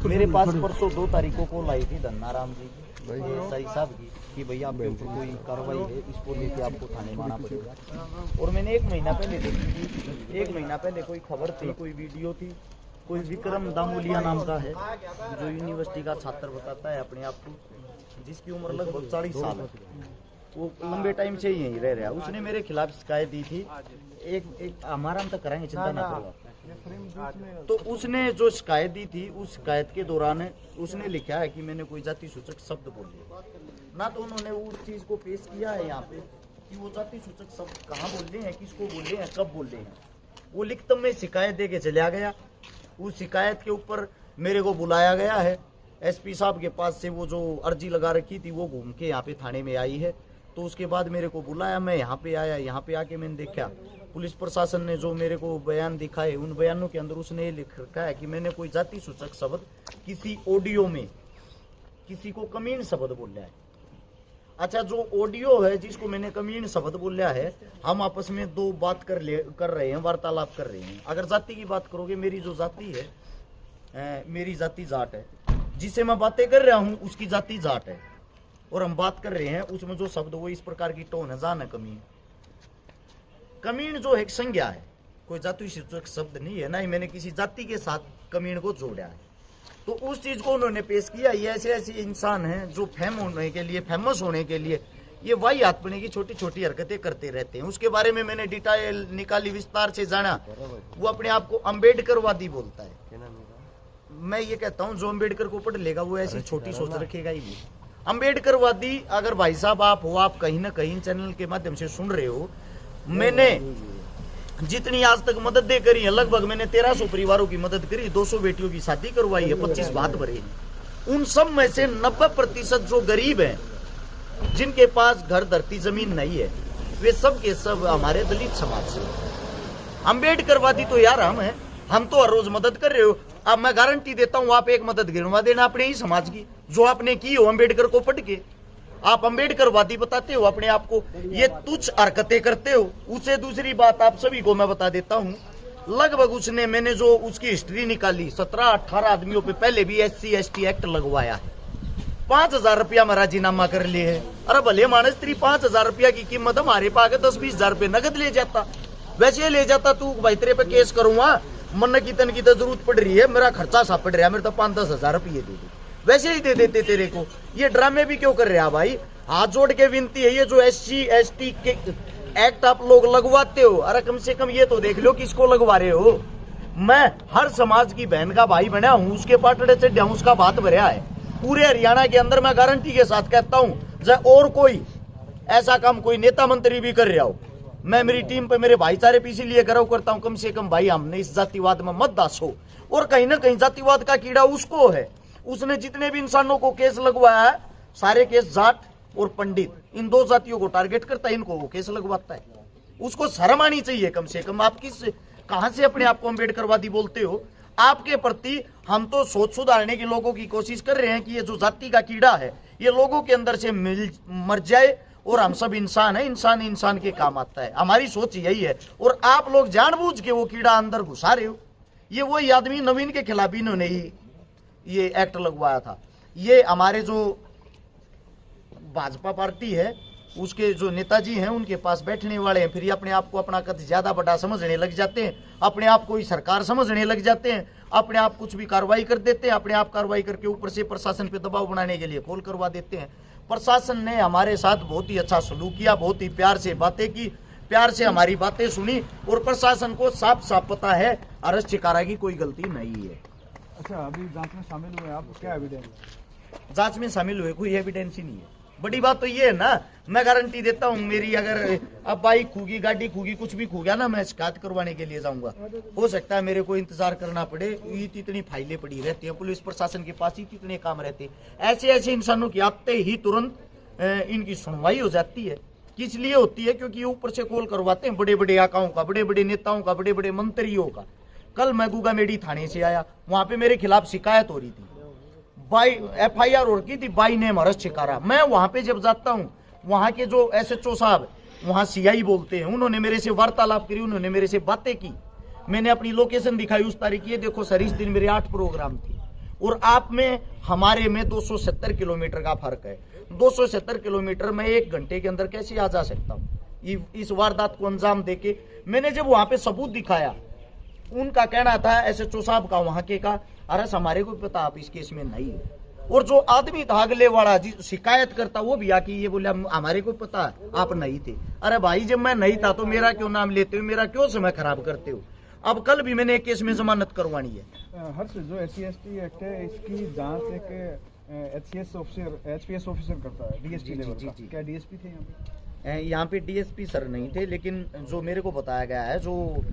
मेरे पास परसों 2 तारीखों को लाई थी धन्नाराम जी की सही साहब की कि भैया आपके ऊपर कोई कार्रवाई है, इसको लेके आपको थाने में आना पड़ेगा। और मैंने 1 महीना पहले देखी थी, 1 महीना पहले कोई खबर थी, कोई वीडियो थी, कोई विक्रम दामोलिया नाम का है जो यूनिवर्सिटी का छात्र बताता है अपने आप को, जिसकी उम्र लगभग 40 साल है, वो लंबे टाइम से यहीं रह रहा है। उसने मेरे खिलाफ शिकायत दी थी, एक हमारा हम तक कराएंगे, चिंता ना करो। तो उसने जो शिकायत दी थी, उस शिकायत के दौरान उसने लिखा है कि मैंने कोई जाति सूचक शब्द बोले ना, तो उन्होंने उस चीज को पेश किया है यहाँ पे कि वो जाति सूचक शब्द कहाँ बोले हैं, किसको बोले हैं, कब बोले हैं। वो लिखित में शिकायत दे के चला गया। उस शिकायत के ऊपर मेरे को बुलाया गया है, एसपी साहब के पास से वो जो अर्जी लगा रखी थी वो घूम के यहाँ पे थाने में आई है। तो उसके बाद मेरे को बुलाया, मैं यहाँ पे आया, यहाँ पे आके मैंने देखा पुलिस प्रशासन ने जो मेरे को बयान दिखाए, उन बयानों के अंदर उसने ये लिख रखा है कि मैंने कोई जाति सूचक शब्द किसी ऑडियो में किसी को कमीन शब्द बोला है। अच्छा, जो ऑडियो है जिसको मैंने कमीन शब्द बोला है, हम आपस में 2 बात कर रहे हैं, वार्तालाप कर रहे हैं। अगर जाति की बात करोगे, मेरी जो जाति है, मेरी जाति जाट है, जिससे मैं बातें कर रहा हूँ उसकी जाति जाट है, और हम बात कर रहे हैं उसमें जो शब्द वो इस प्रकार की टोन है, जान है कमीन। कमीन जो एक संज्ञा है, कोई जाति सूचक शब्द नहीं है, ना ही मैंने किसी जाति के साथ कमीन को जोड़ा है। तो उस चीज को उन्होंने पेश किया। ये ऐसे ऐसे इंसान हैं जो फेमस होने के लिए ये वाही आत्मने की छोटी छोटी हरकतें करते रहते हैं। उसके बारे में मैंने डिटेल निकाली, विस्तार से जाना। वो अपने आप को अम्बेडकरवादी बोलता है। मैं ये कहता हूँ जो अम्बेडकर को पढ़ लेगा वो ऐसी छोटी सोच रखेगा ही। अम्बेडकरवादी अगर भाई साहब आप हो, आप कहीं ना कहीं चैनल के माध्यम से सुन रहे हो, मैंने जितनी आज तक मदद करी है, लगभग मैंने 1300 परिवारों की मदद करी, 200 बेटियों की शादी करवाई है, 25 भात भरे। उन सब में से 90% जो गरीब हैं, जिनके पास घर धरती जमीन नहीं है, वे सब के सब हमारे दलित समाज से। अम्बेडकरवादी तो यार हम तो हर रोज मदद कर रहे हो। अब मैं गारंटी देता हूं, आप एक मदद गिनवा देना अपने ही समाज की जो आपने की हो अम्बेडकर को पढ़ के। आप अम्बेडकरवादी बताते हो अपने आप को, ये तुच्छ हरकतें करते हो। उससे दूसरी बात आप सभी को मैं बता देता हूं, लगभग मैंने जो उसकी हिस्ट्री निकाली, 17-18 आदमियों पे पहले भी SC/ST एक्ट लगवाया है। 5000 रुपया में राजीनामा कर लिए है। अरे भले मानस तेरी 5000 रुपया की कीमत हमारे पास 10-20 हजार रुपये नगद ले जाता, वैसे ले जाता तू भाई तेरे पे केस करूंगा, मन की तन की तो जरूरत पड़ रही है, मेरा खर्चा सा पड़ रहा है, मेरे तो 5-10 हजार रुपये दे दे, वैसे ही दे देते तेरे को। ये ड्रामे भी क्यों कर रहे हैं भाई? हाथ जोड़ के विनती है, ये जो SC/ST के एक्ट आप लोग लगवाते हो, अरे कम से कम ये तो देख लो किसको लगवा रहे हो। मैं हर समाज की बहन का भाई बना हूं, उसके पाटड़े से डाउस का बात भरा है। पूरे हरियाणा के अंदर मैं गारंटी के साथ कहता हूं, चाहे और कोई ऐसा काम कोई नेता मंत्री भी कर रहा हो, मैं मेरी टीम पे मेरे भाईचारे पे इसीलिए गर्व करता हूं, कम से कम भाई हमने इस जातिवाद में मत दासो। और कहीं ना कहीं जातिवाद का कीड़ा उसको है, उसने जितने भी इंसानों को केस लगवाया है, सारे केस जाट और पंडित, इन 2 जातियों को टारगेट करता है, इनको वो केस लगवाता है। उसको शर्म आनी चाहिए कम से कम। आप कहां से अपने आप को अम्बेडकरवादी बोलते हो? आपके प्रति हम तो सोच सुधारने के लोगों की कोशिश कर रहे हैं कि ये जो जाति का कीड़ा है ये लोगों के अंदर से मर जाए, और हम सब इंसान है, इंसान इंसान के काम आता है। हमारी सोच यही है, और आप लोग जानबूझ के वो कीड़ा अंदर घुसा रहे हो। ये वही आदमी नवीन के खिलाफ इन्होंने ही ये एक्ट लगवाया था। ये हमारे जो भाजपा पार्टी है उसके जो नेताजी हैं उनके पास बैठने वाले हैं, फिर ये अपने आप को अपना कद ज्यादा बड़ा समझने लग जाते हैं, अपने आप को ही सरकार समझने लग जाते हैं, अपने आप कुछ भी कार्रवाई कर देते हैं, अपने आप कार्रवाई करके ऊपर से प्रशासन पे दबाव बनाने के लिए कॉल करवा देते हैं। प्रशासन ने हमारे साथ बहुत ही अच्छा सलूक किया, बहुत ही प्यार से बातें की, प्यार से हमारी बातें सुनी, और प्रशासन को साफ साफ पता है अरेस्ट शिकारा की कोई गलती नहीं है। अच्छा, अभी जांच में शामिल हुए आप, क्या एविडेंस? जांच में शामिल हुए कोई एविडेंस ही नहीं है। बड़ी बात तो ये है ना, मैं गारंटी देता हूँ, मेरी अगर अब बाइक खूगी, गाड़ी खूगी, कुछ भी खू गया ना, मैं शिकायत करवाने के लिए जाऊंगा। हो सकता है मेरे को इंतजार करना पड़े, इतनी फाइलें पड़ी रहती हैं पुलिस प्रशासन के पास, इतने काम रहते हैं। ऐसे ऐसे इंसानों की आते ही तुरंत इनकी सुनवाई हो जाती है। किस लिए होती है? क्योंकि ऊपर से कॉल करवाते हैं बड़े बड़े आकाओं का, बड़े बड़े नेताओं का, बड़े बड़े मंत्रियों का। कल मैं गुगामेड़ी थाने से आया, वहां पे मेरे खिलाफ शिकायत हो रही थी, FIR हो रही थी, बाई नेम अरेस्ट शिकारा। मैं वहां पे जब जाता हूं, वहां के जो SHO साहब, वहां CI बोलते हैं, उन्होंने मेरे से वार्तालाप करी, उन्होंने मेरे से बातें की, मैंने अपनी लोकेशन दिखाई उस तारीख, ये देखो सर इस दिन मेरे 8 प्रोग्राम थे। और आप में हमारे में 270 किलोमीटर का फर्क है। 270 किलोमीटर में 1 घंटे के अंदर कैसे आ जा सकता हूँ। इस वारदात को अंजाम देके मैंने जब वहां पे सबूत दिखाया, उनका कहना था SHO साहब का वहां के का, अरे हमारे को पता आप इस केस में नहीं है। और जो आदमी था अगले वाला जी शिकायत करता, वो भी आके ये बोला हमारे को पता आप नहीं थे। अरे भाई जब मैं नहीं था तो मेरा क्यों नाम लेते हो, मेरा क्यों समय खराब करते हो। अब कल भी मैंने एक केस में जमानत करवानी है। हर्ष, जो SC/ST एक्ट है इसकी जांच एक HPS ऑफिसर करता है, DSP लेवल का। क्या DSP थे यहाँ पे DSP सर नहीं थे, लेकिन जो मेरे को बताया गया है, जो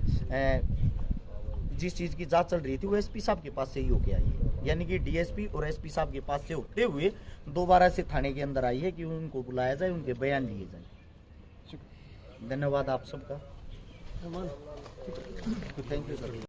जिस चीज की जांच चल रही थी वो SP साहब के पास से ही होके आई है। यानी कि DSP और SP साहब के पास से होते हुए दोबारा से थाने के अंदर आई है कि उनको बुलाया जाए, उनके बयान लिए जाए। धन्यवाद आप सबका। Thank you sir.